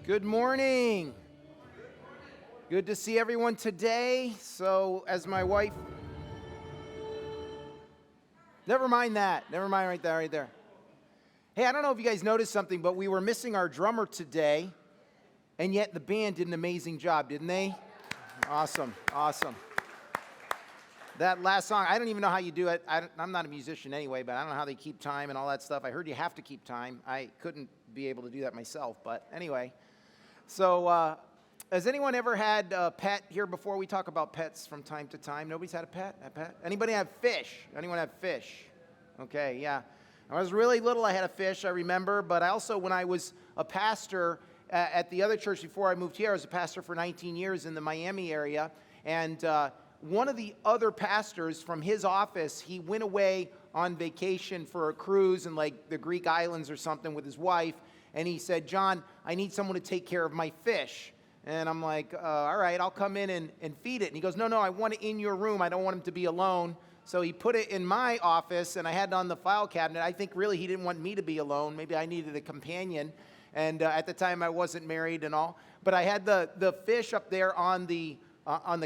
Good morning. Good to see everyone today. So, as my wife, never mind that. Never mind right there. Hey, I don't know if you guys noticed something, but we were missing our drummer today, and yet the band did an amazing job, didn't they? Awesome. That last song, I don't even know how you do it. I'm not a musician anyway, but I don't know how they keep time and all that stuff. I heard you have to keep time. I couldn't be able to do that myself, but anyway. So, has anyone ever had a pet here before? We talk about pets from time to time. Nobody's had a pet? Anybody have fish? Anyone have fish? Okay, yeah. I was really little, I had a fish, I remember. But I also, when I was a pastor at the other church before I moved here, I was a pastor for 19 years in the Miami area. And one of the other pastors from his office, he went away on vacation for a cruise in like the Greek islands or something with his wife. And he said, John, I need someone to take care of my fish. And I'm like, all right, I'll come in and feed it. And he goes, no, I want it in your room. I don't want him to be alone. So he put it in my office, and I had it on the file cabinet. I think really he didn't want me to be alone. Maybe I needed a companion. And at the time, I wasn't married and all. But I had the fish up there on the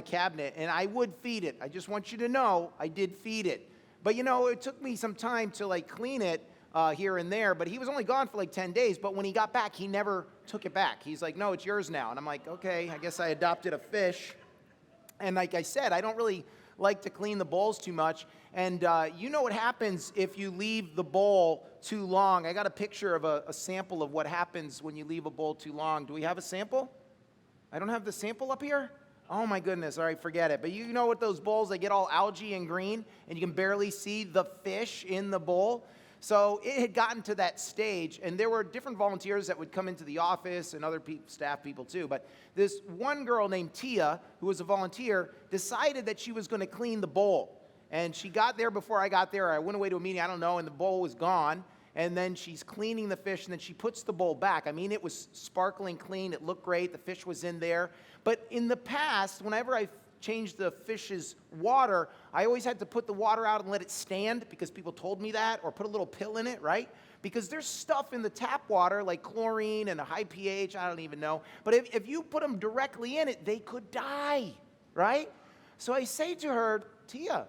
cabinet, and I would feed it. I just want you to know I did feed it. But, you know, it took me some time to, like, clean it. Here and there, but he was only gone for like 10 days, but when he got back, he never took it back. He's like, no, it's yours now. And I'm like, okay, I guess I adopted a fish. And like I said, I don't really like to clean the bowls too much. And you know what happens if you leave the bowl too long. I got a picture of a sample of what happens when you leave a bowl too long. Do we have a sample? I don't have the sample up here? Oh my goodness, all right, forget it. But you know what those bowls, they get all algae and green, and you can barely see the fish in the bowl. So it had gotten to that stage, and there were different volunteers that would come into the office and other staff people too. But this one girl named Tia, who was a volunteer, decided that she was going to clean the bowl. And she got there before I got there. I went away to a meeting, I don't know, and the bowl was gone. And then she's cleaning the fish, and then she puts the bowl back. I mean, it was sparkling clean. It looked great. The fish was in there. But in the past, whenever I changed the fish's water, I always had to put the water out and let it stand because people told me that, or put a little pill in it, right? Because there's stuff in the tap water like chlorine and a high pH, I don't even know. But if you put them directly in it, they could die, right? So I say to her, Tia,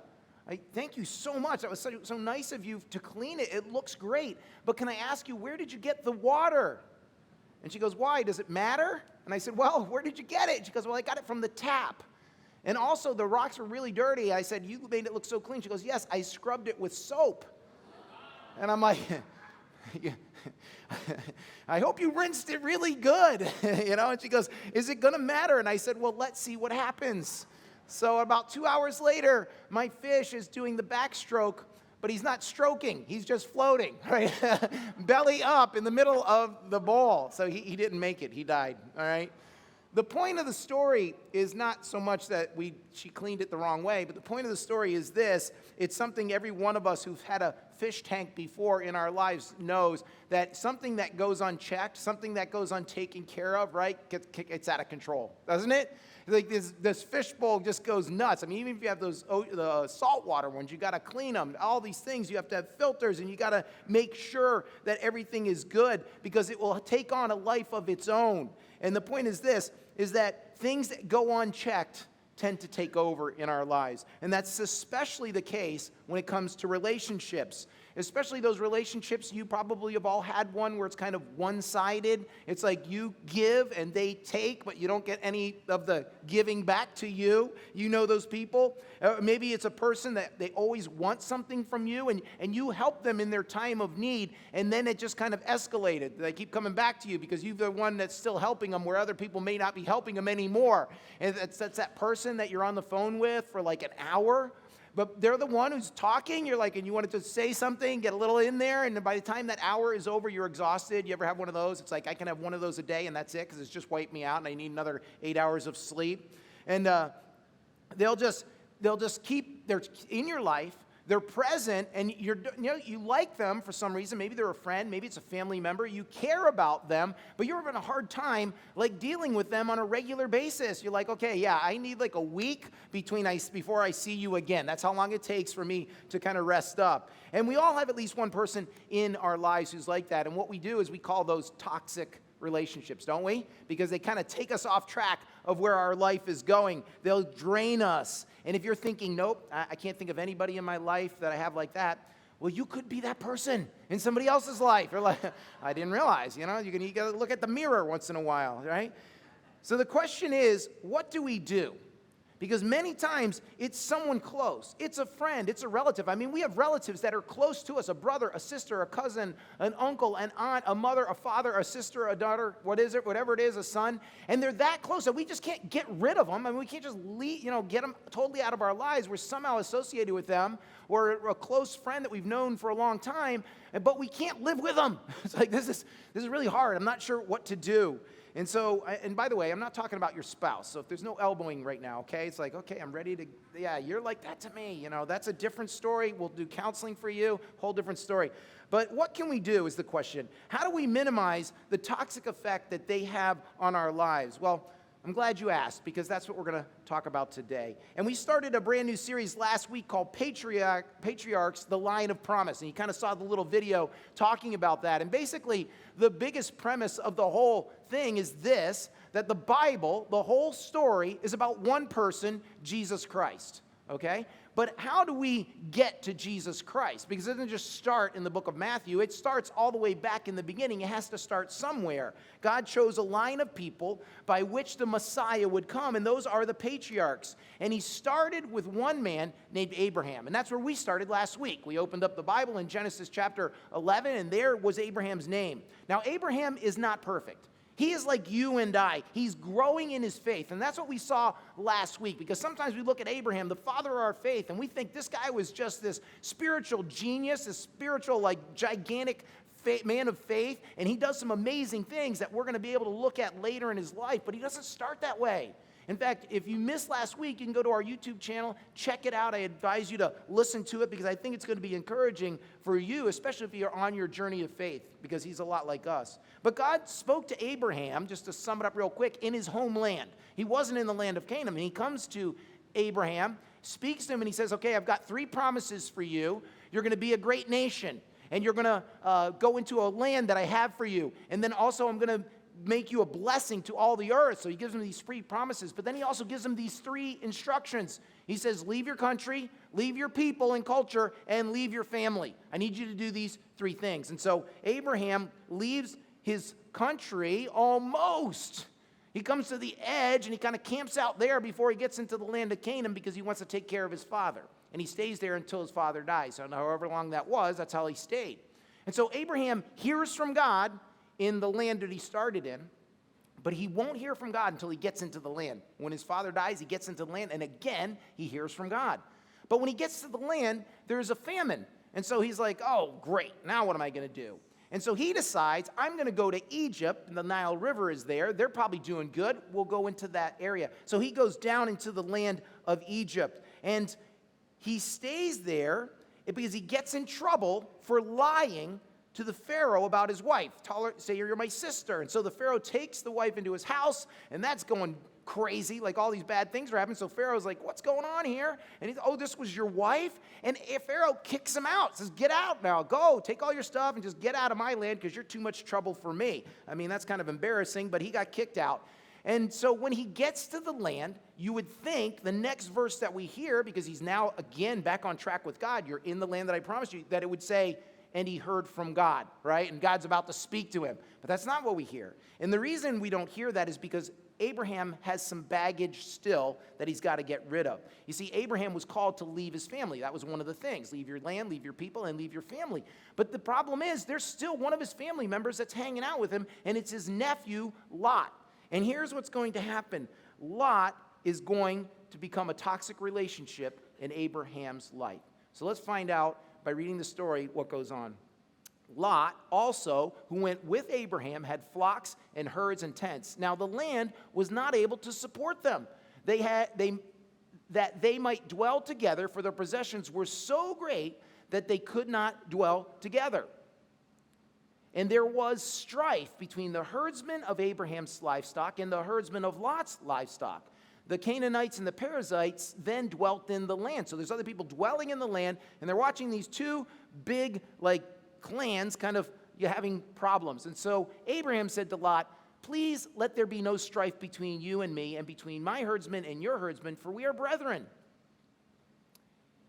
I thank you so much. That was so nice of you to clean it. It looks great. But can I ask you, where did you get the water? And she goes, why? Does it matter? And I said, well, where did you get it? She goes, well, I got it from the tap. And also, the rocks were really dirty. I said, you made it look so clean. She goes, yes, I scrubbed it with soap. And I'm like, I hope you rinsed it really good. You know? And she goes, is it going to matter? And I said, well, let's see what happens. So about 2 hours later, my fish is doing the backstroke, but he's not stroking. He's just floating, right? Belly up in the middle of the bowl. So he didn't make it. He died, all right? The point of the story is not so much that she cleaned it the wrong way, but the point of the story is this. It's something every one of us who've had a fish tank before in our lives knows, that something that goes unchecked, something that goes untaken care of, right, gets out of control, doesn't it? Like this fish bowl just goes nuts. I mean, even if you have those the saltwater ones, you got to clean them. All these things, you have to have filters, and you got to make sure that everything is good because it will take on a life of its own. And the point is this, is that things that go unchecked tend to take over in our lives. And that's especially the case when it comes to relationships. Especially those relationships, you probably have all had one where it's kind of one-sided. It's like you give and they take, but you don't get any of the giving back to you. You know those people. Maybe it's a person that they always want something from you, and you help them in their time of need, and then it just kind of escalated. They keep coming back to you because you're the one that's still helping them where other people may not be helping them anymore. And that's that person that you're on the phone with for like an hour. But they're the one who's talking. You're like, and you wanted to say something, get a little in there, and by the time that hour is over, you're exhausted. You ever have one of those? It's like, I can have one of those a day, and that's it, because it's just wiped me out, and I need another 8 hours of sleep. And they'll just keep, they're in your life. They're present, and you like them for some reason. Maybe they're a friend, maybe it's a family member. You care about them, but you're having a hard time like dealing with them on a regular basis. You're like, okay, yeah, I need like a week before I see you again. That's how long it takes for me to kind of rest up. And we all have at least one person in our lives who's like that. And what we do is we call those toxic relationships, don't we? Because they kind of take us off track of where our life is going. They'll drain us. And if you're thinking, nope, I can't think of anybody in my life that I have like that, well, you could be that person in somebody else's life. You're like, I didn't realize, you got to look at the mirror once in a while, right? So the question is, what do we do? Because many times it's someone close. It's a friend. It's a relative. I mean, we have relatives that are close to us, a brother, a sister, a cousin, an uncle, an aunt, a mother, a father, a sister, a daughter, whatever it is, a son. And they're that close that we just can't get rid of them. I mean, we can't just get them totally out of our lives. We're somehow associated with them, or a close friend that we've known for a long time, but we can't live with them. It's like, this is really hard. I'm not sure what to do. And so, and by the way, I'm not talking about your spouse. So if there's no elbowing right now, okay? It's like, okay, I'm ready to, yeah, you're like that to me. That's a different story. We'll do counseling for you, whole different story. But what can we do is the question. How do we minimize the toxic effect that they have on our lives? Well, I'm glad you asked, because that's what we're going to talk about today. And we started a brand new series last week called Patriarchs, the Line of Promise. And you kind of saw the little video talking about that. And basically, the biggest premise of the whole thing is this, that the Bible, the whole story, is about one person, Jesus Christ. Okay? But how do we get to Jesus Christ? Because it doesn't just start in the book of Matthew. It starts all the way back in the beginning. It has to start somewhere. God chose a line of people by which the Messiah would come, and those are the patriarchs. And he started with one man named Abraham. And that's where we started last week. We opened up the Bible in Genesis chapter 11, and there was Abraham's name. Now, Abraham is not perfect. He is like you and I. He's growing in his faith. And that's what we saw last week. Because sometimes we look at Abraham, the father of our faith, and we think this guy was just this spiritual genius, this spiritual, gigantic man of faith. And he does some amazing things that we're going to be able to look at later in his life. But he doesn't start that way. In fact, if you missed last week, you can go to our YouTube channel, check it out. I advise you to listen to it, because I think it's going to be encouraging for you, especially if you're on your journey of faith, because he's a lot like us. But God spoke to Abraham, just to sum it up real quick, in his homeland. He wasn't in the land of Canaan. And he comes to Abraham, speaks to him, and he says, okay, I've got 3 promises for you. You're going to be a great nation, and you're going to go into a land that I have for you. And then also I'm going to make you a blessing to all the earth. So he gives them these 3 promises, but then he also gives them these 3 instructions. He says, leave your country, leave your people and culture, and leave your family. I need you to do these 3 things. And so Abraham leaves his country almost. He comes to the edge, and he kind of camps out there before he gets into the land of Canaan, because he wants to take care of his father. And he stays there until his father dies. So however long that was, that's how he stayed. And so Abraham hears from God in the land that he started in, but he won't hear from God until he gets into the land. When his father dies, he gets into the land, and again, he hears from God. But when he gets to the land, there's a famine. And so he's like, oh, great, now what am I going to do? And so he decides, I'm going to go to Egypt, and the Nile River is there. They're probably doing good. We'll go into that area. So he goes down into the land of Egypt, and he stays there because he gets in trouble for lying to the Pharaoh about his wife. Say you're my sister. And so the Pharaoh takes the wife into his house, and that's going crazy. Like, all these bad things are happening. So Pharaoh's like, what's going on here? And he's, oh, this was your wife? And Pharaoh kicks him out, says, get out now. Go, take all your stuff and just get out of my land, because you're too much trouble for me. I mean, that's kind of embarrassing, but he got kicked out. And so when he gets to the land, you would think the next verse that we hear, because he's now again back on track with God, you're in the land that I promised you, that it would say, and he heard from God, right? And God's about to speak to him. But that's not what we hear. And the reason we don't hear that is because Abraham has some baggage still that he's got to get rid of. You see, Abraham was called to leave his family. That was one of the things. Leave your land, leave your people, and leave your family. But the problem is, there's still one of his family members that's hanging out with him, and it's his nephew, Lot. And here's what's going to happen. Lot is going to become a toxic relationship in Abraham's life. So let's find out by reading the story what goes on. Lot also, who went with Abraham, had flocks and herds and tents. Now the land was not able to support them. That they might dwell together, for their possessions were so great that they could not dwell together. And there was strife between the herdsmen of Abraham's livestock and the herdsmen of Lot's livestock. The Canaanites and the Perizzites then dwelt in the land. So there's other people dwelling in the land, and they're watching these 2 big, clans kind of, you're having problems. And so Abraham said to Lot, please let there be no strife between you and me, and between my herdsmen and your herdsmen, for we are brethren.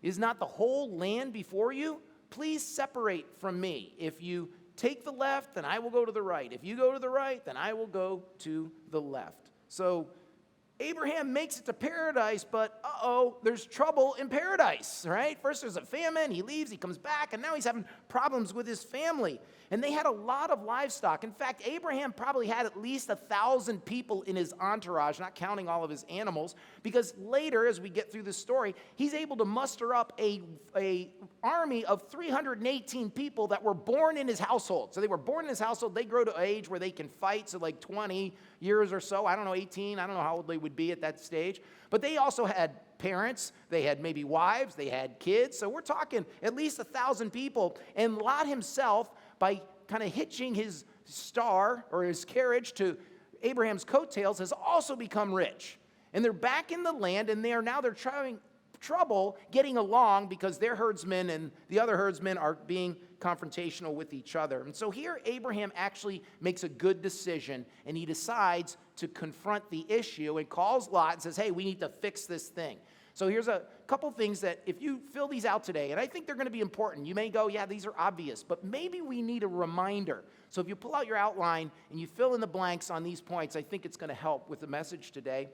Is not the whole land before you? Please separate from me. If you take the left, then I will go to the right. If you go to the right, then I will go to the left. So Abraham makes it to paradise, but there's trouble in paradise, right? First there's a famine, he leaves, he comes back, and now he's having problems with his family. And they had a lot of livestock. In fact, Abraham probably had at least 1,000 people in his entourage, not counting all of his animals, because later, as we get through this story, he's able to muster up a army of 318 people that were born in his household. So they were born in his household, they grow to an age where they can fight, so like 20 years or so, 18, I don't know how old they would be at that stage. But they also had parents, they had maybe wives, they had kids. So we're talking at least 1,000 people. And Lot himself, by kind of hitching his star or his carriage to Abraham's coattails, has also become rich. And they're back in the land, and they're having trouble getting along because their herdsmen and the other herdsmen are being confrontational with each other. And so here Abraham actually makes a good decision, and he decides to confront the issue and calls Lot and says, hey, we need to fix this thing. So here's a couple things that if you fill these out today, and I think they're going to be important. You may go, yeah, these are obvious, but maybe we need a reminder. So if you pull out your outline and you fill in the blanks on these points, I think it's going to help with the message today.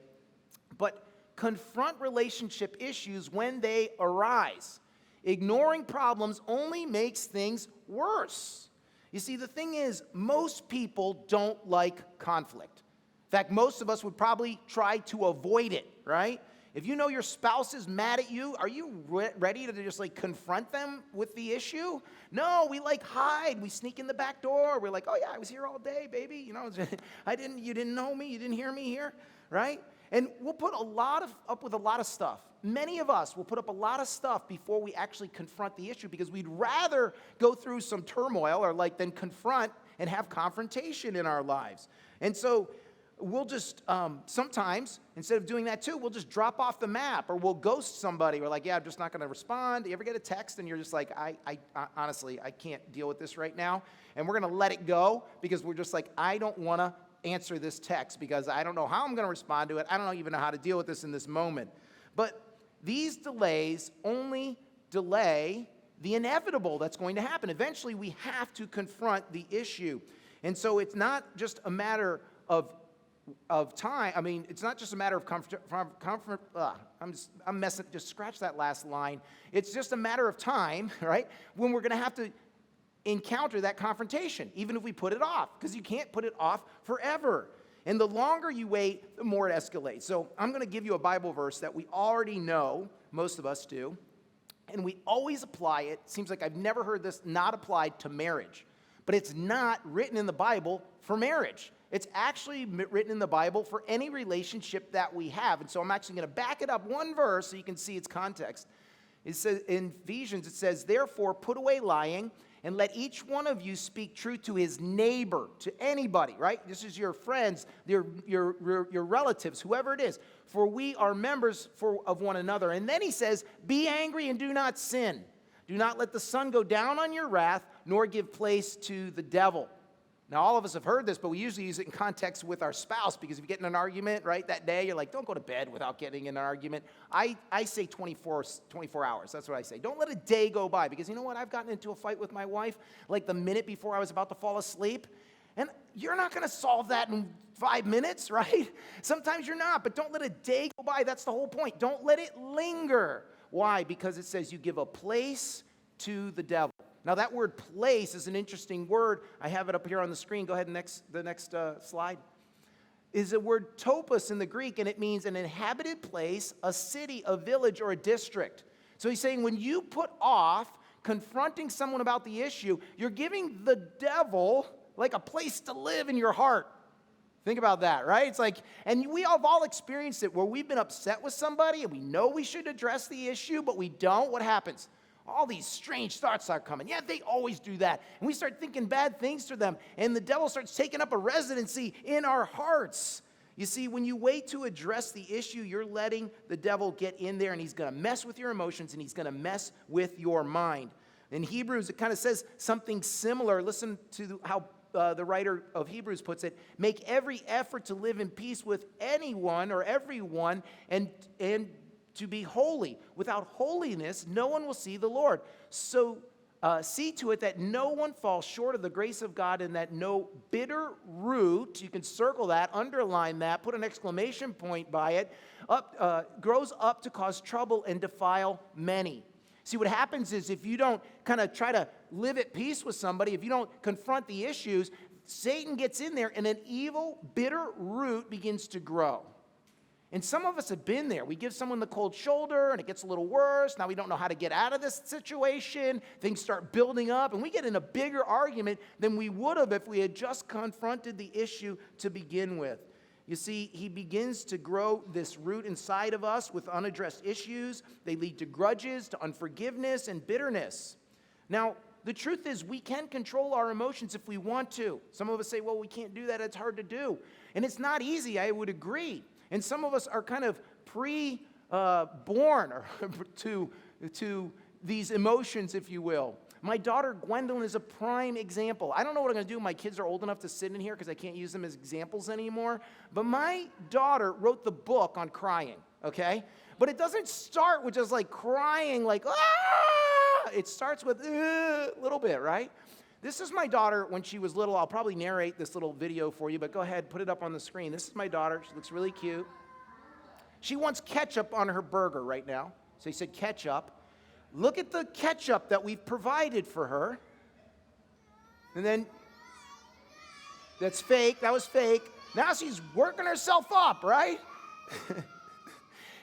But confront relationship issues when they arise. Ignoring problems only makes things worse. You see, the thing is, most people don't like conflict. In fact, most of us would probably try to avoid it, right? If you know your spouse is mad at you, are you ready to just like confront them with the issue? No, we like hide. We sneak in the back door. We're like, oh yeah, I was here all day, baby. You know, you didn't know me. You didn't hear me here, right? And we'll put up with a lot of stuff. Many of us will put up a lot of stuff before we actually confront the issue because we'd rather go through some turmoil or than confront and have confrontation in our lives. And so we'll just, sometimes, instead of doing that too, we'll just drop off the map or we'll ghost somebody. We're like, yeah, I'm just not going to respond. You ever get a text and you're just like, I honestly, I can't deal with this right now. And we're going to let it go because we're just like, I don't want to answer this text because I don't know how I'm going to respond to it. I don't even know how to deal with this in this moment. But these delays only delay the inevitable that's going to happen. Eventually, we have to confront the issue. And so it's not just a matter of time. I mean, it's not just a matter of I'm messing, just scratch that last line. It's just a matter of time, right, when we're going to have to encounter that confrontation, even if we put it off, because you can't put it off forever. And the longer you wait, the more it escalates. So I'm going to give you a Bible verse that we already know, most of us do, and we always apply it. Seems like I've never heard this not applied to marriage, but it's not written in the Bible for marriage. It's actually written in the Bible for any relationship that we have. And so I'm actually going to back it up one verse so you can see its context. It says in Ephesians, it says, therefore put away lying, and let each one of you speak truth to his neighbor, to anybody, right? This is your friends, your relatives, whoever it is. For we are members of one another. And then he says, be angry and do not sin. Do not let the sun go down on your wrath, nor give place to the devil. Now, all of us have heard this, but we usually use it in context with our spouse, because if you get in an argument, right, that day, you're like, don't go to bed without getting in an argument. I say 24 hours. That's what I say. Don't let a day go by, because you know what? I've gotten into a fight with my wife like the minute before I was about to fall asleep, and you're not going to solve that in 5 minutes, right? Sometimes you're not, but don't let a day go by. That's the whole point. Don't let it linger. Why? Because it says you give a place to the devil. Now, that word place is an interesting word. I have it up here on the screen. Go ahead, the next slide. Is the word topos in the Greek, and it means an inhabited place, a city, a village, or a district. So he's saying when you put off confronting someone about the issue, you're giving the devil like a place to live in your heart. Think about that, right? It's like, and we have all experienced it where we've been upset with somebody and we know we should address the issue, but we don't. What happens? All these strange thoughts start coming. Yeah, they always do that. And we start thinking bad things to them. And the devil starts taking up a residency in our hearts. You see, when you wait to address the issue, you're letting the devil get in there, and he's going to mess with your emotions, and he's going to mess with your mind. In Hebrews, it kind of says something similar. Listen to how the writer of Hebrews puts it. Make every effort to live in peace with anyone or everyone and to be holy. Without holiness, no one will see the Lord. So see to it that no one falls short of the grace of God and that no bitter root, you can circle that, underline that, put an exclamation point by it, grows up to cause trouble and defile many. See, what happens is if you don't kind of try to live at peace with somebody, if you don't confront the issues, Satan gets in there and an evil, bitter root begins to grow. And some of us have been there. We give someone the cold shoulder and it gets a little worse. Now we don't know how to get out of this situation. Things start building up and we get in a bigger argument than we would have if we had just confronted the issue to begin with. You see, he begins to grow this root inside of us with unaddressed issues. They lead to grudges, to unforgiveness, and bitterness. Now, the truth is we can control our emotions if we want to. Some of us say, well, we can't do that. It's hard to do. And it's not easy, I would agree. And some of us are kind of pre-born to these emotions, if you will. My daughter Gwendolyn is a prime example. I don't know what I'm going to do. My kids are old enough to sit in here because I can't use them as examples anymore. But my daughter wrote the book on crying, okay? But it doesn't start with just like crying like, ah! It starts with a little bit, right? This is my daughter when she was little. I'll probably narrate this little video for you, but go ahead, put it up on the screen. This is my daughter. She looks really cute. She wants ketchup on her burger right now. So he said ketchup. Look at the ketchup that we've provided for her. And then, that's fake. That was fake. Now she's working herself up, right?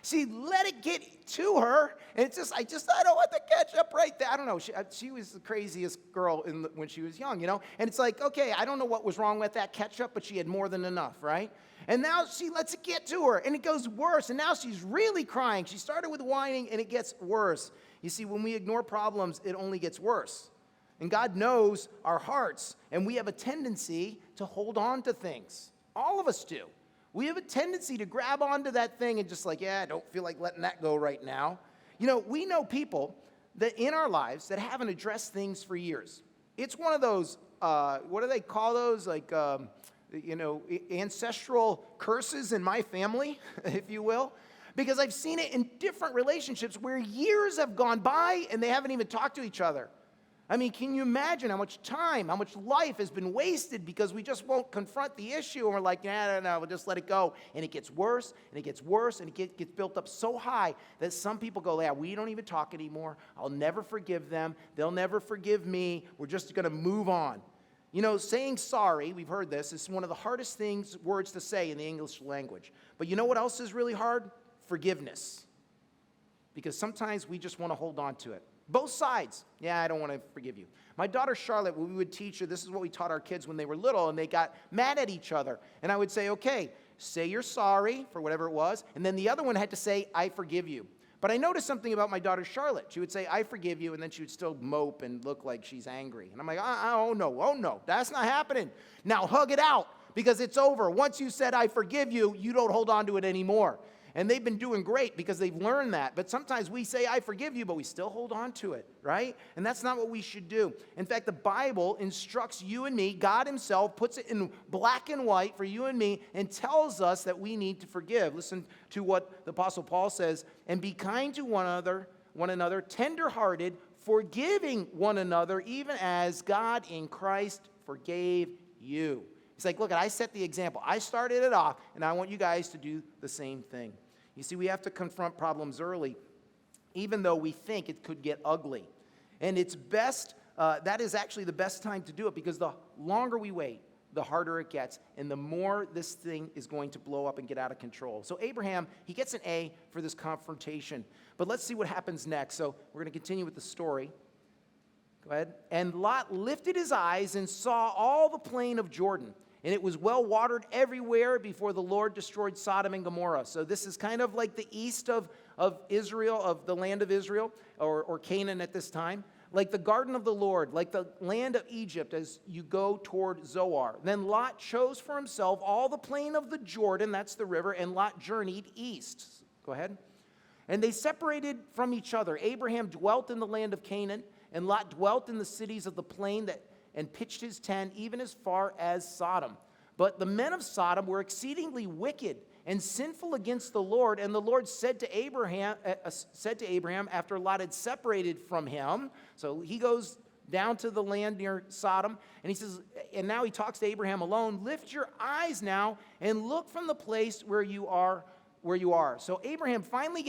See, let it get to her, and it's just, I don't want the ketchup right there. I don't know. She was the craziest girl when she was young, you know? And it's like, okay, I don't know what was wrong with that ketchup, but she had more than enough, right? And now she lets it get to her, and it goes worse, and now she's really crying. She started with whining, and it gets worse. You see, when we ignore problems, it only gets worse. And God knows our hearts, and we have a tendency to hold on to things. All of us do. We have a tendency to grab onto that thing and just like, yeah, I don't feel like letting that go right now. You know, we know people that in our lives that haven't addressed things for years. It's one of those, what do they call those? Like, ancestral curses in my family, if you will. Because I've seen it in different relationships where years have gone by and they haven't even talked to each other. I mean, can you imagine how much time, how much life has been wasted because we just won't confront the issue and we're like, no, we'll just let it go. And it gets worse and it gets worse and it gets built up so high that some people go, yeah, we don't even talk anymore. I'll never forgive them. They'll never forgive me. We're just going to move on. You know, saying sorry, we've heard this, is one of the hardest words to say in the English language. But you know what else is really hard? Forgiveness. Because sometimes we just want to hold on to it. Both sides. Yeah, I don't want to forgive you. My daughter Charlotte, we would teach her, this is what we taught our kids when they were little, and they got mad at each other. And I would say, okay, say you're sorry for whatever it was, and then the other one had to say, I forgive you. But I noticed something about my daughter Charlotte. She would say, I forgive you, and then she would still mope and look like she's angry. And I'm like, oh no, that's not happening. Now hug it out, because it's over. Once you said, I forgive you, you don't hold on to it anymore. And they've been doing great because they've learned that. But sometimes we say, I forgive you, but we still hold on to it, right? And that's not what we should do. In fact, the Bible instructs you and me, God himself puts it in black and white for you and me and tells us that we need to forgive. Listen to what the Apostle Paul says, and be kind to one another, tender-hearted, forgiving one another, even as God in Christ forgave you. He's like, look, I set the example. I started it off, and I want you guys to do the same thing. You see, we have to confront problems early, even though we think it could get ugly. And it's best, that is actually the best time to do it, because the longer we wait, the harder it gets, and the more this thing is going to blow up and get out of control. So Abraham, he gets an A for this confrontation. But let's see what happens next. So we're going to continue with the story. Go ahead. And Lot lifted his eyes and saw all the plain of Jordan, and it was well watered everywhere before the Lord destroyed Sodom and Gomorrah. So this is kind of like the east of Israel, of the land of Israel, or Canaan at this time. Like the garden of the Lord, like the land of Egypt as you go toward Zoar. Then Lot chose for himself all the plain of the Jordan, that's the river, and Lot journeyed east. Go ahead. And they separated from each other. Abraham dwelt in the land of Canaan, And Lot dwelt in the cities of the plain and pitched his tent even as far as Sodom. But the men of Sodom were exceedingly wicked and sinful against the Lord. And the Lord said to Abraham after Lot had separated from him, so he goes down to the land near Sodom, and he says, and now he talks to Abraham alone, lift your eyes now and look from the place where you are. So Abraham finally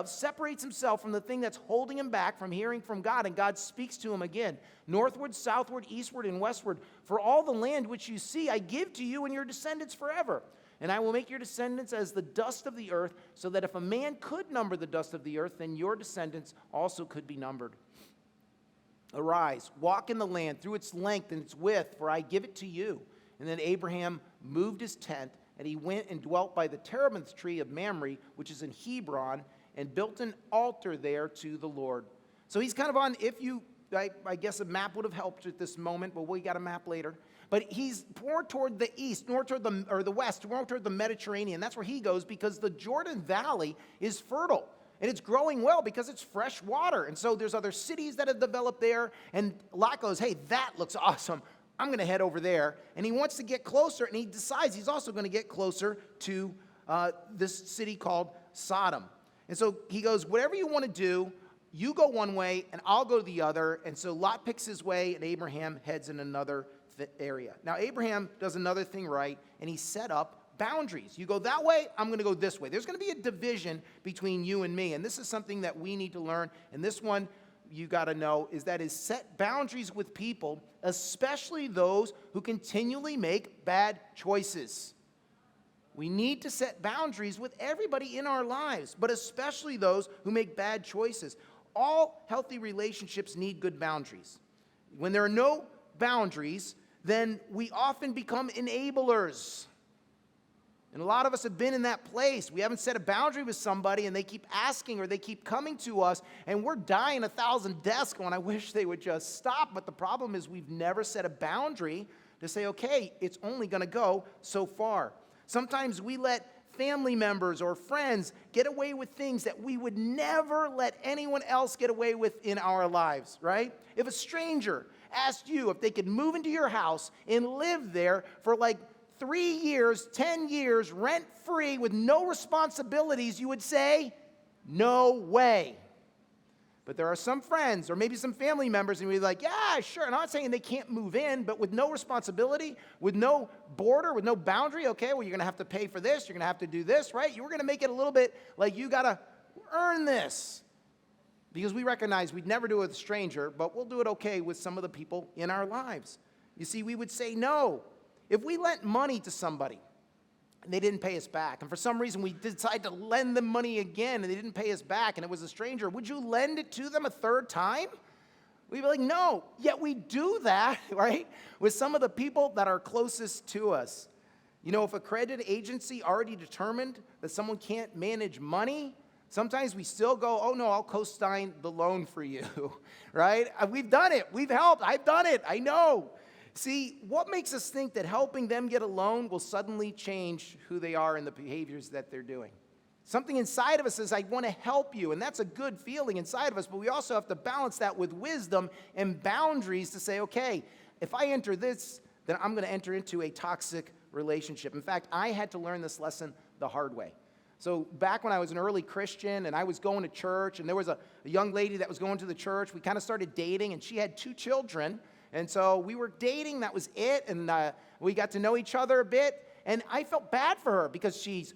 separates himself from the thing that's holding him back from hearing from God, and God speaks to him again, northward, southward, eastward, and westward. For all the land which you see, I give to you and your descendants forever. And I will make your descendants as the dust of the earth, so that if a man could number the dust of the earth, then your descendants also could be numbered. Arise, walk in the land through its length and its width, for I give it to you. And then Abraham moved his tent, and he went and dwelt by the terebinth tree of Mamre, which is in Hebron, and built an altar there to the Lord. So he's kind of on, I guess a map would have helped at this moment, but we got a map later. But he's more toward the east, more toward the west, more toward the Mediterranean. That's where he goes because the Jordan Valley is fertile. And it's growing well because it's fresh water. And so there's other cities that have developed there. And Lot goes, hey, that looks awesome. I'm going to head over there. And he wants to get closer. And he decides he's also going to get closer to this city called Sodom. And so he goes, whatever you want to do, you go one way and I'll go the other. And so Lot picks his way and Abraham heads in another area. Now Abraham does another thing right, and he set up boundaries. You go that way, I'm going to go this way. There's going to be a division between you and me, and this is something that we need to learn. And this one you got to know is set boundaries with people, especially those who continually make bad choices. We need to set boundaries with everybody in our lives, but especially those who make bad choices. All healthy relationships need good boundaries. When there are no boundaries, then we often become enablers. And a lot of us have been in that place. We haven't set a boundary with somebody, and they keep asking or they keep coming to us, and we're dying 1,000 deaths going, I wish they would just stop. But the problem is we've never set a boundary to say, okay, it's only going to go so far. Sometimes we let family members or friends get away with things that we would never let anyone else get away with in our lives, right? If a stranger asked you if they could move into your house and live there for 3 years, 10 years, rent-free with no responsibilities, you would say, no way. But there are some friends or maybe some family members, and we're like, yeah, sure. And I'm not saying they can't move in, but with no responsibility, with no border, with no boundary, okay, well, you're going to have to pay for this. You're going to have to do this, right? You're going to make it a little bit like you got to earn this. Because we recognize we'd never do it with a stranger, but we'll do it okay with some of the people in our lives. You see, we would say no. If we lent money to somebody and they didn't pay us back, and for some reason we decide to lend them money again and they didn't pay us back and it was a stranger, would you lend it to them a third time? We'd be like, no. Yet we do that, right, with some of the people that are closest to us. You know, if a credit agency already determined that someone can't manage money, sometimes we still go, oh, no, I'll co-sign the loan for you, right? We've done it. We've helped. I've done it. I know. See, what makes us think that helping them get a loan will suddenly change who they are and the behaviors that they're doing? Something inside of us says, I want to help you, and that's a good feeling inside of us, but we also have to balance that with wisdom and boundaries to say, okay, if I enter this, then I'm going to enter into a toxic relationship. In fact, I had to learn this lesson the hard way. So back when I was an early Christian and I was going to church, and there was a young lady that was going to the church, we kind of started dating, and she had 2 children. And so we were dating, that was it, and we got to know each other a bit, and I felt bad for her because she's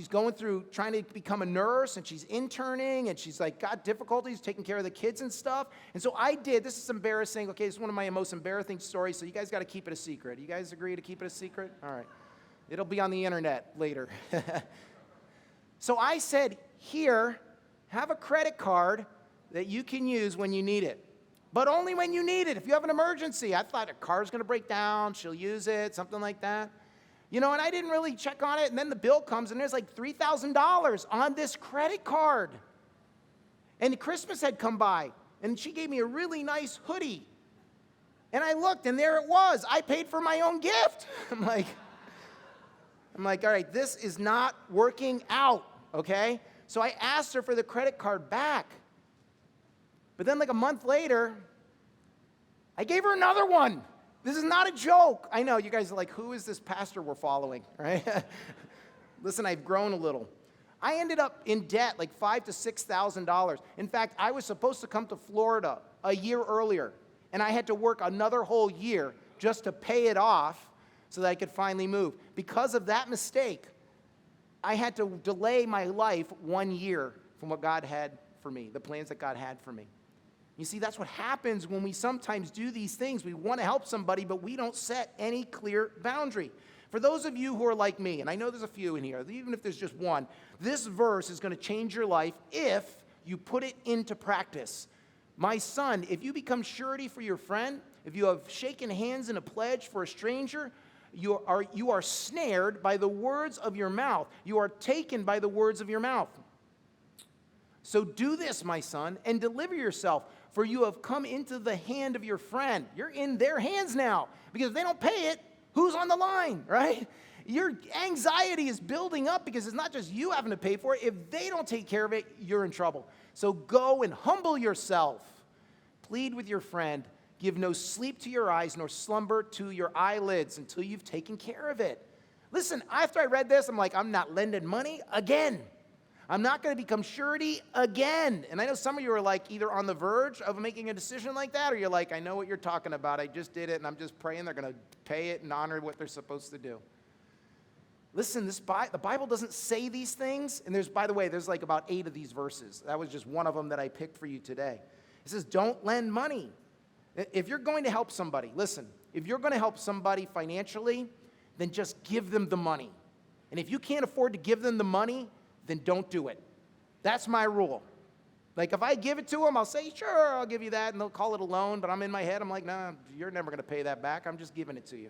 going through trying to become a nurse, and she's interning, and she's got difficulties taking care of the kids and stuff. And so this is embarrassing. Okay, this is one of my most embarrassing stories, so you guys got to keep it a secret. You guys agree to keep it a secret? All right. It'll be on the internet later. So I said, here, have a credit card that you can use when you need it. But only when you need it. If you have an emergency, I thought a car's going to break down, she'll use it, something like that. You know, and I didn't really check on it, and then the bill comes, and there's $3,000 on this credit card. And Christmas had come by, and she gave me a really nice hoodie. And I looked, and there it was. I paid for my own gift. I'm like, all right, this is not working out, okay? So I asked her for the credit card back. But then like a month later, I gave her another one. This is not a joke. I know, you guys are like, who is this pastor we're following, right? Listen, I've grown a little. I ended up in debt like $5,000 to $6,000. In fact, I was supposed to come to Florida a year earlier, and I had to work another whole year just to pay it off so that I could finally move. Because of that mistake, I had to delay my life 1 year from what God had for me, the plans that God had for me. You see, that's what happens when we sometimes do these things. We want to help somebody, but we don't set any clear boundary. For those of you who are like me, and I know there's a few in here, even if there's just one, this verse is going to change your life if you put it into practice. My son, if you become surety for your friend, if you have shaken hands in a pledge for a stranger, you are snared by the words of your mouth. You are taken by the words of your mouth. So do this, my son, and deliver yourself, for you have come into the hand of your friend. You're in their hands now, because if they don't pay it, who's on the line, right? Your anxiety is building up because it's not just you having to pay for it. If they don't take care of it, you're in trouble. So go and humble yourself. Plead with your friend. Give no sleep to your eyes, nor slumber to your eyelids until you've taken care of it. Listen, after I read this, I'm like, I'm not lending money again. I'm not going to become surety again. And I know some of you are like either on the verge of making a decision like that, or you're like, I know what you're talking about. I just did it, and I'm just praying they're going to pay it and honor what they're supposed to do. Listen, the Bible doesn't say these things. And by the way, there's like about 8 of these verses. That was just one of them that I picked for you today. It says, don't lend money. If you're going to help somebody, listen, if you're going to help somebody financially, then just give them the money. And if you can't afford to give them the money, then don't do it. That's my rule. Like if I give it to them, I'll say, sure, I'll give you that, and they'll call it a loan, but I'm in my head, I'm like, nah, you're never going to pay that back. I'm just giving it to you.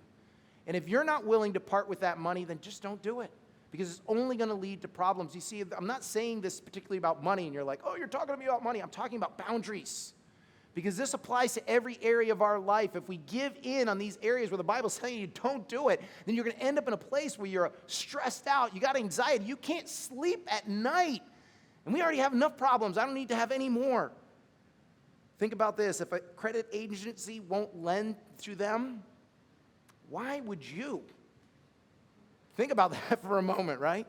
And if you're not willing to part with that money, then just don't do it, because it's only going to lead to problems. You see, I'm not saying this particularly about money, and you're like, oh, you're talking to me about money. I'm talking about boundaries, because this applies to every area of our life. If we give in on these areas where the Bible's telling you don't do it, then you're going to end up in a place where you're stressed out, you got anxiety, you can't sleep at night. And we already have enough problems. I don't need to have any more. Think about this. If a credit agency won't lend to them, why would you? Think about that for a moment, right?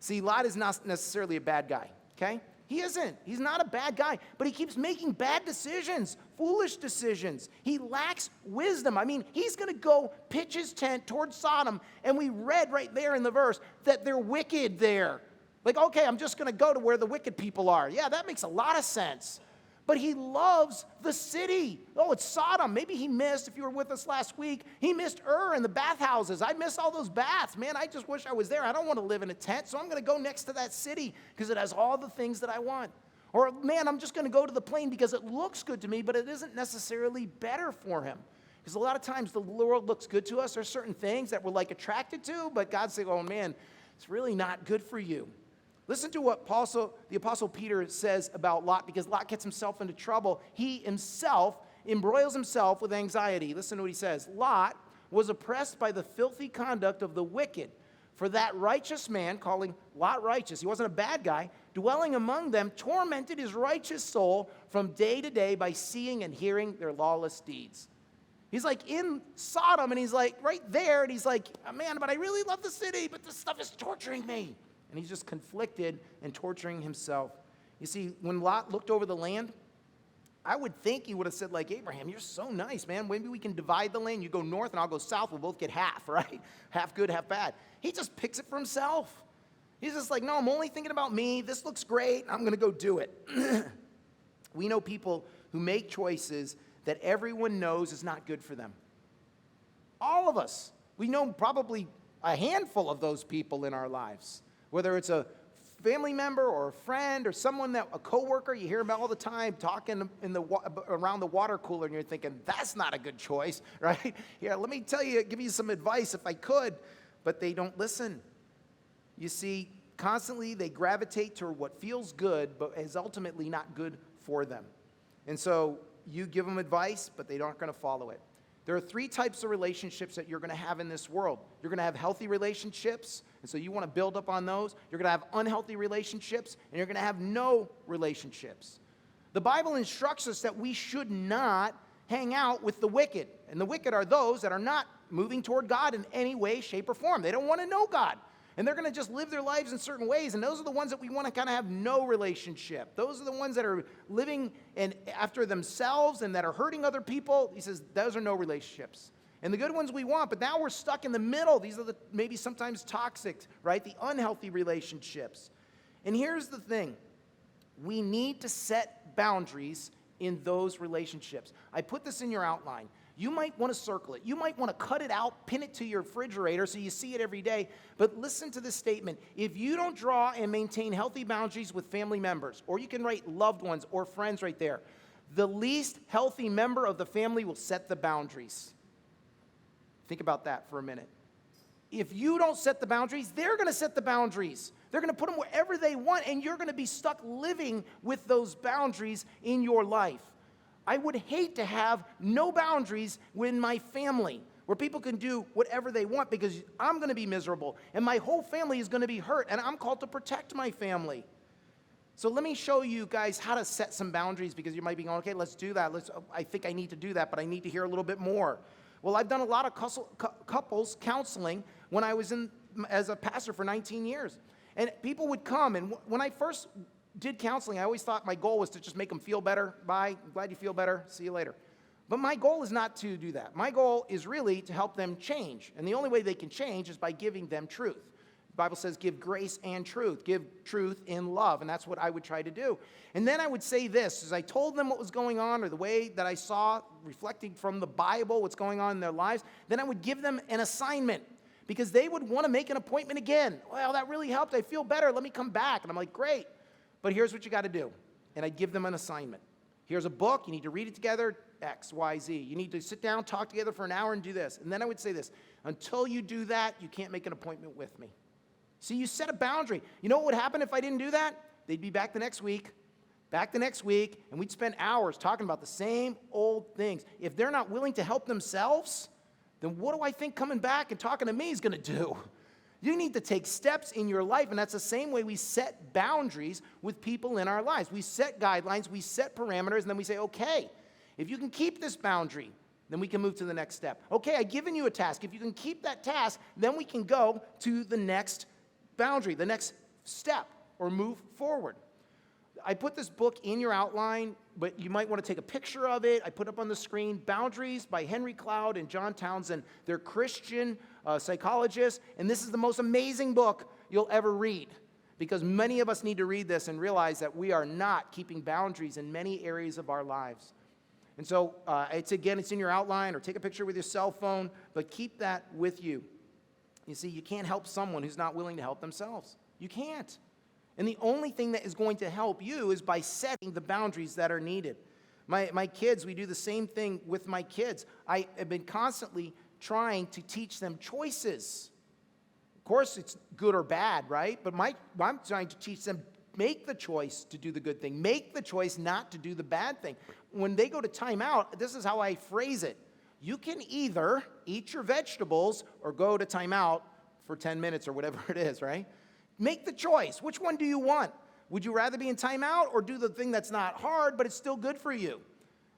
See, Lot is not necessarily a bad guy, okay? He isn't. He's not a bad guy, but he keeps making bad decisions, foolish decisions. He lacks wisdom. I mean, he's going to go pitch his tent towards Sodom, and we read right there in the verse that they're wicked there. Like, okay, I'm just going to go to where the wicked people are. Yeah, that makes a lot of sense. But he loves the city. Oh, it's Sodom. Maybe he missed, if you were with us last week, he missed and the bathhouses. I miss all those baths. Man, I just wish I was there. I don't want to live in a tent, so I'm going to go next to that city because it has all the things that I want. Or, man, I'm just going to go to the plain because it looks good to me, but it isn't necessarily better for him. Because a lot of times the world looks good to us. There's certain things that we're like attracted to, but God's saying, oh, man, it's really not good for you. Listen to what the Apostle Peter says about Lot, because Lot gets himself into trouble. He himself embroils himself with anxiety. Listen to what he says. Lot was oppressed by the filthy conduct of the wicked. For that righteous man, calling Lot righteous, he wasn't a bad guy, dwelling among them, tormented his righteous soul from day to day by seeing and hearing their lawless deeds. He's like in Sodom, and he's like right there, and he's like, oh, man, but I really love the city, but this stuff is torturing me. And he's just conflicted and torturing himself. You see, when Lot looked over the land, I would think he would have said, like, Abraham, you're so nice, man. Maybe we can divide the land. You go north and I'll go south. We'll both get half, right? Half good, half bad. He just picks it for himself. He's just like, no, I'm only thinking about me. This looks great. I'm going to go do it. We know people who make choices that everyone knows is not good for them. All of us. We know probably a handful of those people in our lives. Whether it's a family member or a friend or someone a coworker you hear about all the time talking around the water cooler, and you're thinking, that's not a good choice, right? Here, let me give you some advice if I could, but they don't listen. You see, constantly they gravitate toward what feels good, but is ultimately not good for them. And so you give them advice, but they aren't going to follow it. There are 3 types of relationships that you're going to have in this world. You're going to have healthy relationships, and so you want to build up on those. You're going to have unhealthy relationships, and you're going to have no relationships. The Bible instructs us that we should not hang out with the wicked. And the wicked are those that are not moving toward God in any way, shape, or form. They don't want to know God. And they're going to just live their lives in certain ways. And those are the ones that we want to kind of have no relationship. Those are the ones that are living after themselves and that are hurting other people. He says those are no relationships. And the good ones we want, but now we're stuck in the middle. These are the maybe sometimes toxic, right? The unhealthy relationships. And here's the thing. We need to set boundaries in those relationships. I put this in your outline. You might want to circle it. You might want to cut it out, pin it to your refrigerator so you see it every day. But listen to this statement. If you don't draw and maintain healthy boundaries with family members, or you can write loved ones or friends right there, the least healthy member of the family will set the boundaries. Think about that for a minute. If you don't set the boundaries, they're going to set the boundaries. They're going to put them wherever they want, and you're going to be stuck living with those boundaries in your life. I would hate to have no boundaries with my family, where people can do whatever they want, because I'm going to be miserable, and my whole family is going to be hurt, and I'm called to protect my family. So let me show you guys how to set some boundaries, because you might be going, okay, let's do that. I think I need to do that, but I need to hear a little bit more. Well, I've done a lot of couples counseling when I was as a pastor for 19 years. And people would come, and when I first did counseling, I always thought my goal was to just make them feel better. Bye, I'm glad you feel better, see you later. But my goal is not to do that. My goal is really to help them change. And the only way they can change is by giving them truth. The Bible says give grace and truth. Give truth in love, and that's what I would try to do. And then I would say this, as I told them what was going on, or the way that I saw, reflecting from the Bible, what's going on in their lives, then I would give them an assignment, because they would want to make an appointment again. Well, that really helped. I feel better. Let me come back. And I'm like, great. But here's what you got to do. And I'd give them an assignment. Here's a book. You need to read it together, X, Y, Z. You need to sit down, talk together for an hour, and do this. And then I would say this, until you do that, you can't make an appointment with me. See, you set a boundary. You know what would happen if I didn't do that? They'd be back the next week, and we'd spend hours talking about the same old things. If they're not willing to help themselves, then what do I think coming back and talking to me is going to do? You need to take steps in your life, and that's the same way we set boundaries with people in our lives. We set guidelines, we set parameters, and then we say, okay, if you can keep this boundary, then we can move to the next step. Okay, I've given you a task. If you can keep that task, then we can go to the next boundary, the next step, or move forward. I put this book in your outline, but you might want to take a picture of it. I put up on the screen, Boundaries by Henry Cloud and John Townsend. They're Christian psychologists, and this is the most amazing book you'll ever read, because many of us need to read this and realize that we are not keeping boundaries in many areas of our lives. And so, it's in your outline, or take a picture with your cell phone, but keep that with you. You see, you can't help someone who's not willing to help themselves. You can't. And the only thing that is going to help you is by setting the boundaries that are needed. My kids, we do the same thing with my kids. I have been constantly trying to teach them choices. Of course, it's good or bad, right? But I'm trying to teach them, make the choice to do the good thing. Make the choice not to do the bad thing. When they go to timeout, this is how I phrase it. You can either eat your vegetables or go to timeout for 10 minutes or whatever it is, right? Make the choice. Which one do you want? Would you rather be in timeout or do the thing that's not hard, but it's still good for you?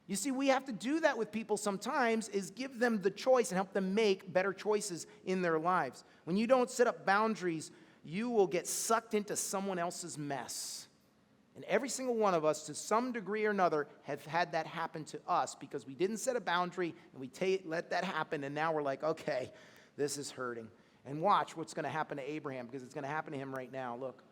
You see, we have to do that with people sometimes, is give them the choice and help them make better choices in their lives. When you don't set up boundaries, you will get sucked into someone else's mess. And every single one of us, to some degree or another, have had that happen to us because we didn't set a boundary and we let that happen, and now we're like, okay, this is hurting. And watch what's going to happen to Abraham, because it's going to happen to him right now. Look.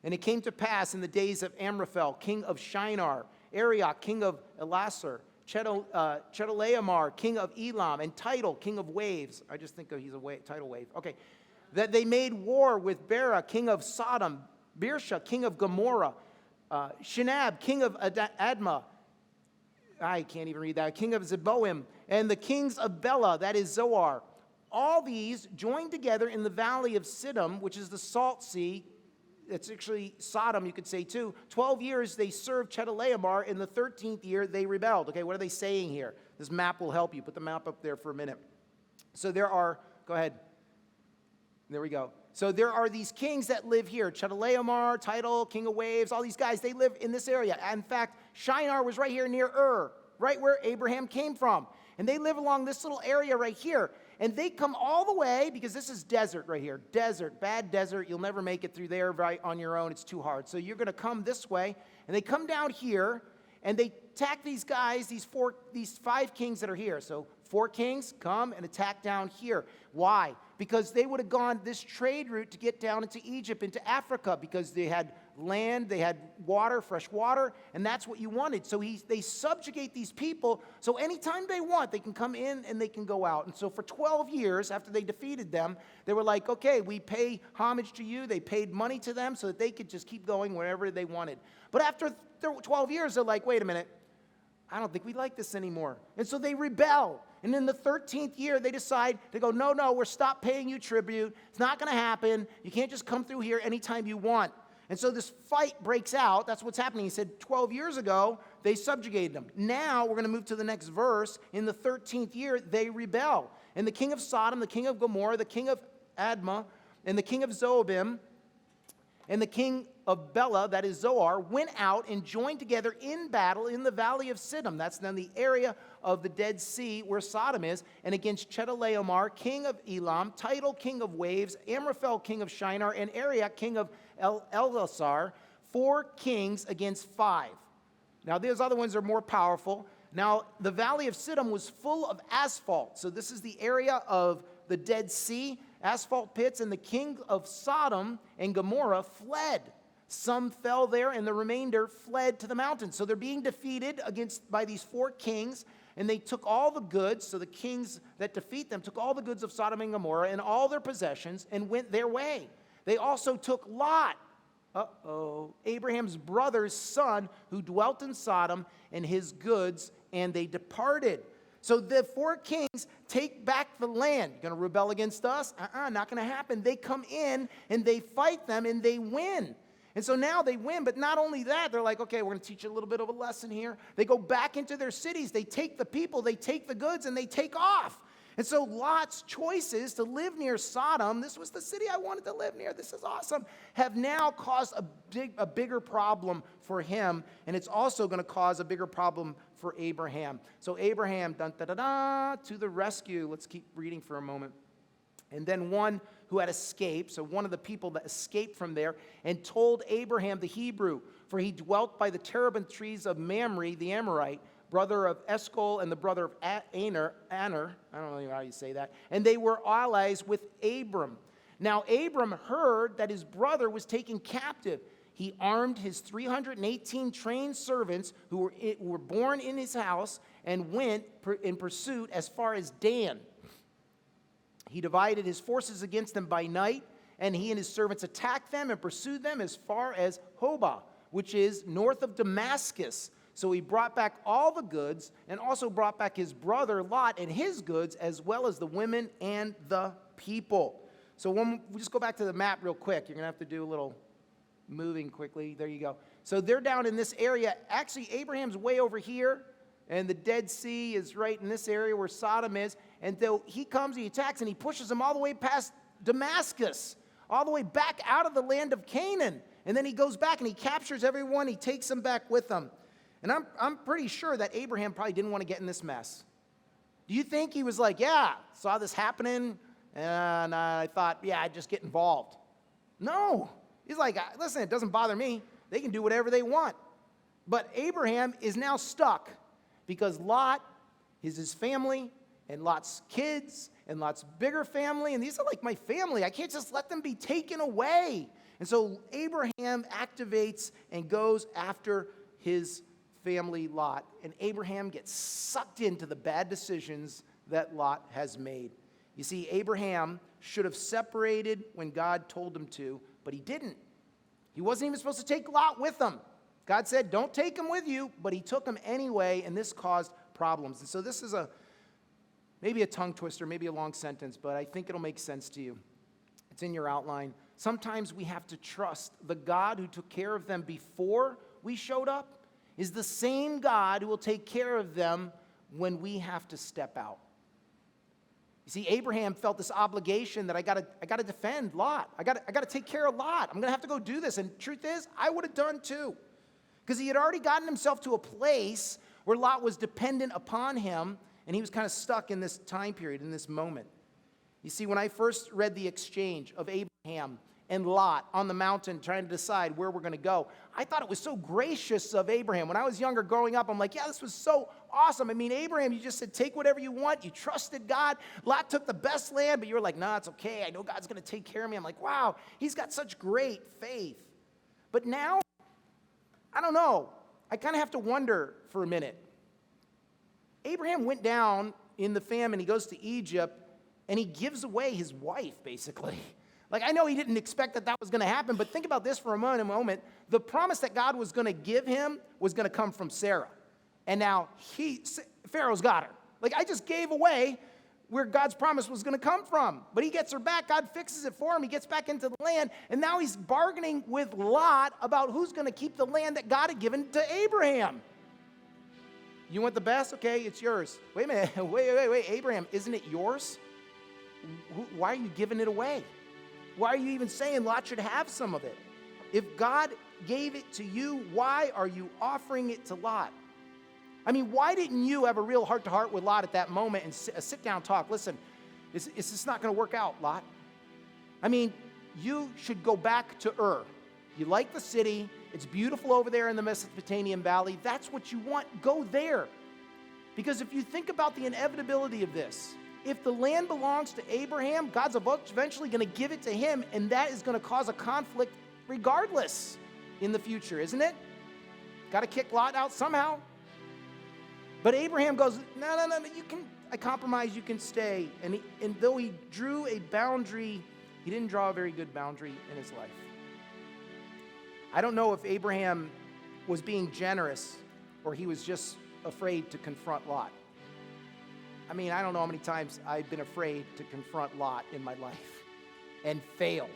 And it came to pass in the days of Amraphel, king of Shinar, Arioch, king of Elasar, Chedorlaomer, king of Elam, and Tidal, king of waves. I just think he's a tidal wave. Okay. That they made war with Bera, king of Sodom, Birsha, king of Gomorrah, Shinab, king of Admah, I can't even read that, king of Zeboim, and the kings of Bela, that is Zoar. All these joined together in the valley of Siddim, which is the Salt Sea. It's actually Sodom, you could say too. 12 years they served Chedorlaomer. In the 13th year they rebelled. Okay, what are they saying here? This map will help you. Put the map up there for a minute. So there are, go ahead. There we go. So there are these kings that live here. Chedorlaomer, Tidal, king of waves, all these guys, they live in this area. In fact, Shinar was right here near Ur, right where Abraham came from. And they live along this little area right here. And they come all the way, because this is desert right here. Desert, bad desert. You'll never make it through there right on your own. It's too hard. So you're going to come this way. And they come down here, and they attack these guys, these 5 kings that are here. So 4 kings come and attack down here. Why? Because they would have gone this trade route to get down into Egypt, into Africa, because they had land, they had water, fresh water, and that's what you wanted. So they subjugate these people, so anytime they want, they can come in and they can go out. And so for 12 years, after they defeated them, they were like, okay, we pay homage to you. They paid money to them so that they could just keep going wherever they wanted. But after 12 years, they're like, wait a minute, I don't think we like this anymore. And so they rebel. And in the 13th year, they decide, they go, no, we're stop paying you tribute. It's not going to happen. You can't just come through here anytime you want. And so this fight breaks out. That's what's happening. He said 12 years ago, they subjugated them. Now, we're going to move to the next verse. In the 13th year, they rebel. And the king of Sodom, the king of Gomorrah, the king of Admah, and the king of Zobim, and the king of Bela, that is Zoar, went out and joined together in battle in the valley of Siddim. That's then the area of the Dead Sea where Sodom is, and against Chedorlaomer, king of Elam, Tidal, king of waves, Amraphel, king of Shinar, and Ariak, king of Elasar, 4 kings against 5. Now, those other ones are more powerful. Now, the valley of Siddim was full of asphalt. So this is the area of the Dead Sea, asphalt pits, and the king of Sodom and Gomorrah fled. Some fell there, and the remainder fled to the mountains. So they're being defeated by these 4 kings, and they took all the goods. So the kings that defeat them took all the goods of Sodom and Gomorrah and all their possessions and went their way. They also took Lot, Abraham's brother's son, who dwelt in Sodom, and his goods, and they departed. So the 4 kings take back the land. Going to rebel against us? Not going to happen. They come in, and they fight them, and they win. And so now they win, but not only that, they're like, okay, we're going to teach you a little bit of a lesson here. They go back into their cities. They take the people, they take the goods, and they take off. And so Lot's choices to live near Sodom, this was the city I wanted to live near, this is awesome, have now caused a bigger problem for him, and it's also going to cause a bigger problem for Abraham. So Abraham, to the rescue. Let's keep reading for a moment. And then one who had escaped, so one of the people that escaped from there, and told Abraham the Hebrew, for he dwelt by the terebinth trees of Mamre, the Amorite, brother of Eshcol and the brother of Aner, I don't know how you say that, and they were allies with Abram. Now Abram heard that his brother was taken captive. He armed his 318 trained servants who were born in his house and went in pursuit as far as Dan. He divided his forces against them by night, and he and his servants attacked them and pursued them as far as Hobah, which is north of Damascus. So he brought back all the goods and also brought back his brother Lot and his goods, as well as the women and the people. So we just go back to the map real quick. You're going to have to do a little moving quickly. There you go. So they're down in this area. Actually, Abraham's way over here, and the Dead Sea is right in this area where Sodom is. And though he comes, he attacks, and he pushes them all the way past Damascus, all the way back out of the land of Canaan. And then he goes back and he captures everyone. He takes them back with him. And I'm pretty sure that Abraham probably didn't want to get in this mess. Do you think he was like, yeah, saw this happening, and I thought, yeah, I'd just get involved? No. He's like, listen, it doesn't bother me. They can do whatever they want. But Abraham is now stuck because Lot is his family, and Lot's kids, and Lot's bigger family, and these are like my family. I can't just let them be taken away. And so Abraham activates and goes after his family Lot, and Abraham gets sucked into the bad decisions that Lot has made. You see, Abraham should have separated when God told him to, but he didn't. He wasn't even supposed to take Lot with him. God said, don't take him with you, but he took him anyway, and this caused problems. And so this is maybe a tongue twister, maybe a long sentence, but I think it'll make sense to you. It's in your outline. Sometimes we have to trust the God who took care of them before we showed up is the same God who will take care of them when we have to step out. You see, Abraham felt this obligation that I gotta defend Lot. I gotta take care of Lot. I'm gonna have to go do this. And truth is, I would have done too. Because he had already gotten himself to a place where Lot was dependent upon him, and he was kind of stuck in this time period, in this moment. You see, when I first read the exchange of Abraham and Lot on the mountain trying to decide where we're going to go, I thought it was so gracious of Abraham. When I was younger growing up, I'm like, yeah, this was so awesome. I mean, Abraham, you just said, take whatever you want. You trusted God. Lot took the best land, but you were like, nah, it's okay. I know God's going to take care of me. I'm like, wow, he's got such great faith. But now, I don't know. I kind of have to wonder for a minute. Abraham went down in the famine. He goes to Egypt, and he gives away his wife, basically. Like, I know he didn't expect that was going to happen, but think about this for a moment. The promise that God was going to give him was going to come from Sarah. And now Pharaoh's got her. Like, I just gave away where God's promise was going to come from. But he gets her back. God fixes it for him. He gets back into the land. And now he's bargaining with Lot about who's going to keep the land that God had given to Abraham. You want the best? Okay, it's yours. Wait a minute. Wait. Abraham, isn't it yours? Why are you giving it away? Why are you even saying Lot should have some of it? If God gave it to you, why are you offering it to Lot? I mean, why didn't you have a real heart-to-heart with Lot at that moment and sit-down talk? Listen, is this not going to work out, Lot? I mean, you should go back to Ur. You like the city. It's beautiful over there in the Mesopotamian valley. That's what you want. Go there. Because if you think about the inevitability of this, if the land belongs to Abraham, God's eventually going to give it to him, and that is going to cause a conflict regardless in the future, isn't it? Got to kick Lot out somehow. But Abraham goes, no, I compromise, you can stay. And though he drew a boundary, he didn't draw a very good boundary in his life. I don't know if Abraham was being generous or he was just afraid to confront Lot. I mean, I don't know how many times I've been afraid to confront Lot in my life and failed.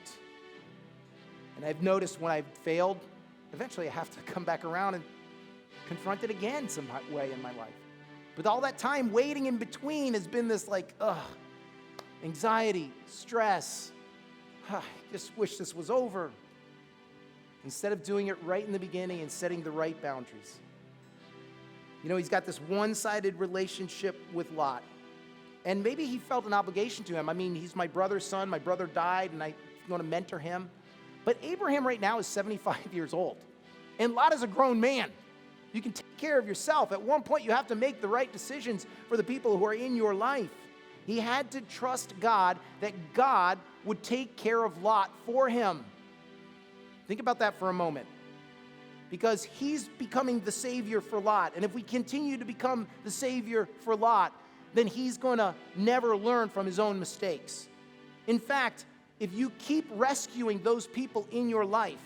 And I've noticed when I've failed, eventually I have to come back around and confront it again some way in my life. But all that time waiting in between has been this anxiety, stress. I just wish this was over. Instead of doing it right in the beginning and setting the right boundaries. You know, he's got this one-sided relationship with Lot. And maybe he felt an obligation to him. I mean, he's my brother's son. My brother died, and I'm going to mentor him. But Abraham right now is 75 years old. And Lot is a grown man. You can take care of yourself. At one point, you have to make the right decisions for the people who are in your life. He had to trust God that God would take care of Lot for him. Think about that for a moment. Because he's becoming the savior for Lot. And if we continue to become the savior for Lot, then he's going to never learn from his own mistakes. In fact, if you keep rescuing those people in your life,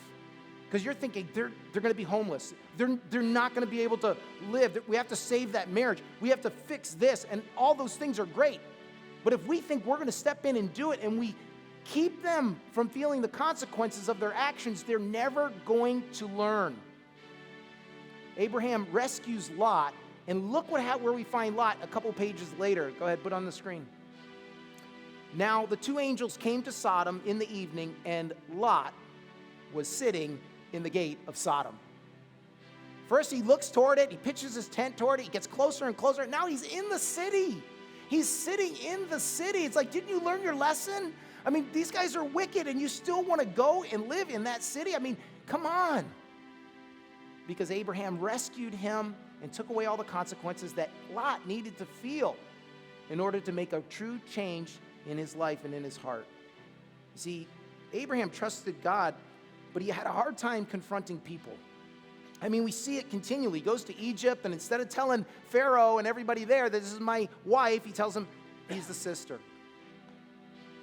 because you're thinking they're going to be homeless, they're not going to be able to live, we have to save that marriage, we have to fix this, and all those things are great. But if we think we're going to step in and do it, and we keep them from feeling the consequences of their actions, they're never going to learn. Abraham rescues Lot, and look where we find Lot a couple pages later. Go ahead, put on the screen. Now the two angels came to Sodom in the evening, and Lot was sitting in the gate of Sodom. First he looks toward it, he pitches his tent toward it, he gets closer and closer. Now he's in the city. He's sitting in the city. It's like, didn't you learn your lesson? I mean, these guys are wicked, and you still want to go and live in that city? I mean, come on. Because Abraham rescued him and took away all the consequences that Lot needed to feel in order to make a true change in his life and in his heart. You see, Abraham trusted God, but he had a hard time confronting people. I mean, we see it continually. He goes to Egypt, and instead of telling Pharaoh and everybody there that this is my wife, he tells him he's the sister.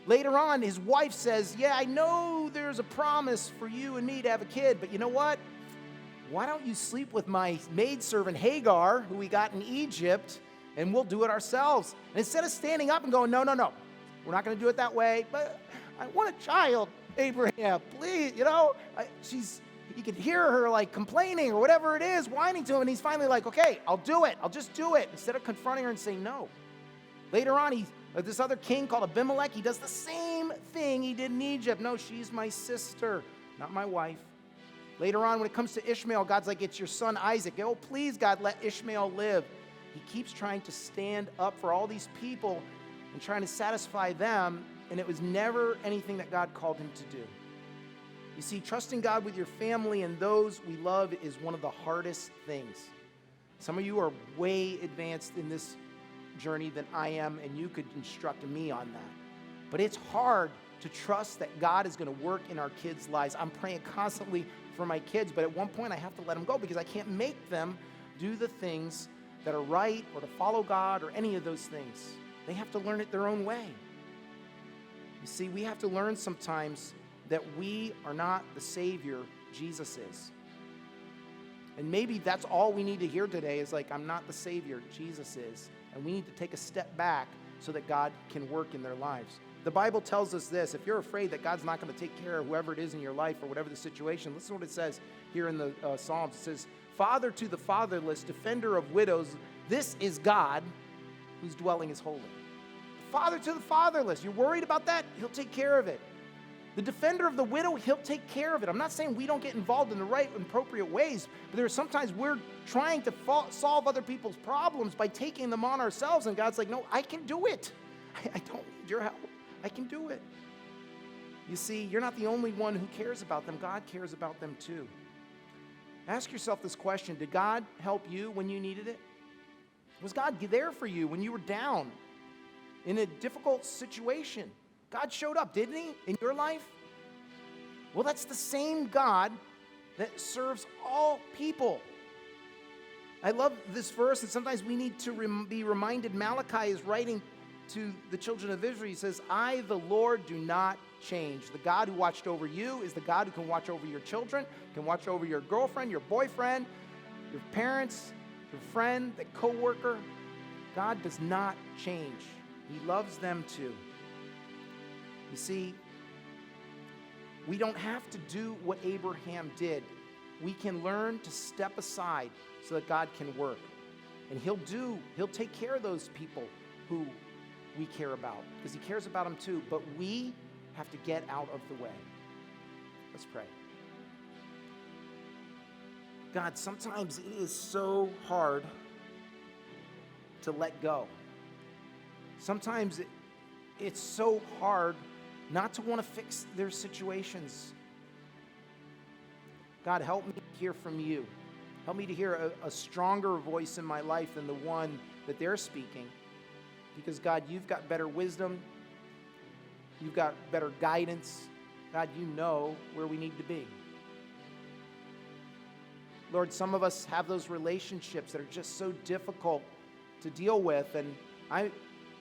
Later on, his wife says, yeah, I know there's a promise for you and me to have a kid, but you know what? Why don't you sleep with my maidservant Hagar, who we got in Egypt, and we'll do it ourselves. And instead of standing up and going, no, we're not going to do it that way, but I want a child, Abraham, please, you know. You could hear her like complaining or whatever it is, whining to him, and he's finally like, okay, I'll do it. I'll just do it, instead of confronting her and saying no. Later on, he This other king called Abimelech, he does the same thing he did in Egypt. No, she's my sister, not my wife. Later on, when it comes to Ishmael, God's like, it's your son Isaac. Oh, please, God, let Ishmael live. He keeps trying to stand up for all these people and trying to satisfy them, and it was never anything that God called him to do. You see, trusting God with your family and those we love is one of the hardest things. Some of you are way advanced in this journey than I am, and you could instruct me on that. But it's hard to trust that God is going to work in our kids' lives. I'm praying constantly for my kids, but at one point I have to let them go because I can't make them do the things that are right or to follow God or any of those things. They have to learn it their own way. You see, we have to learn sometimes that we are not the Savior Jesus is. And maybe that's all we need to hear today is like, I'm not the Savior, Jesus is. And we need to take a step back so that God can work in their lives. The Bible tells us this: if you're afraid that God's not going to take care of whoever it is in your life or whatever the situation, listen to what it says here in the Psalms. It says, Father to the fatherless, defender of widows, this is God whose dwelling is holy. Father to the fatherless. You're worried about that? He'll take care of it. The defender of the widow, he'll take care of it. I'm not saying we don't get involved in the right and appropriate ways, but there are sometimes we're trying to solve other people's problems by taking them on ourselves, and God's like, no, I can do it. I don't need your help. I can do it. You see, you're not the only one who cares about them. God cares about them too. Ask yourself this question: did God help you when you needed it? Was God there for you when you were down in a difficult situation? God showed up, didn't he, in your life? Well, that's the same God that serves all people. I love this verse, and sometimes we need to be reminded. Malachi is writing to the children of Israel. He says, I, the Lord, do not change. The God who watched over you is the God who can watch over your children, can watch over your girlfriend, your boyfriend, your parents, your friend, the coworker. God does not change. He loves them too. You see, we don't have to do what Abraham did. We can learn to step aside so that God can work. And he'll take care of those people who we care about, because he cares about them too. But we have to get out of the way. Let's pray. God, sometimes it is so hard to let go. Sometimes it's so hard not to want to fix their situations. God, help me hear from you. Help me to hear a stronger voice in my life than the one that they're speaking. Because, God, you've got better wisdom. You've got better guidance. God, you know where we need to be. Lord, some of us have those relationships that are just so difficult to deal with. And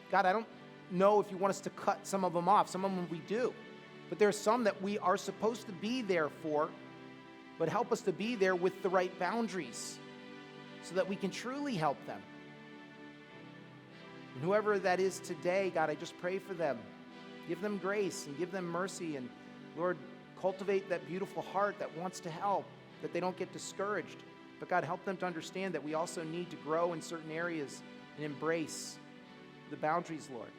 God, I don't know if you want us to cut some of them off. Some of them we do. But there are some that we are supposed to be there for, but help us to be there with the right boundaries so that we can truly help them. And whoever that is today, God, I just pray for them. Give them grace and give them mercy. And Lord, cultivate that beautiful heart that wants to help, that they don't get discouraged. But God, help them to understand that we also need to grow in certain areas and embrace the boundaries, Lord.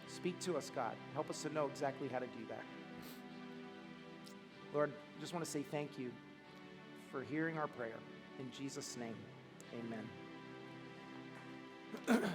Speak to us, God. Help us to know exactly how to do that. Lord, I just want to say thank you for hearing our prayer. In Jesus' name, amen.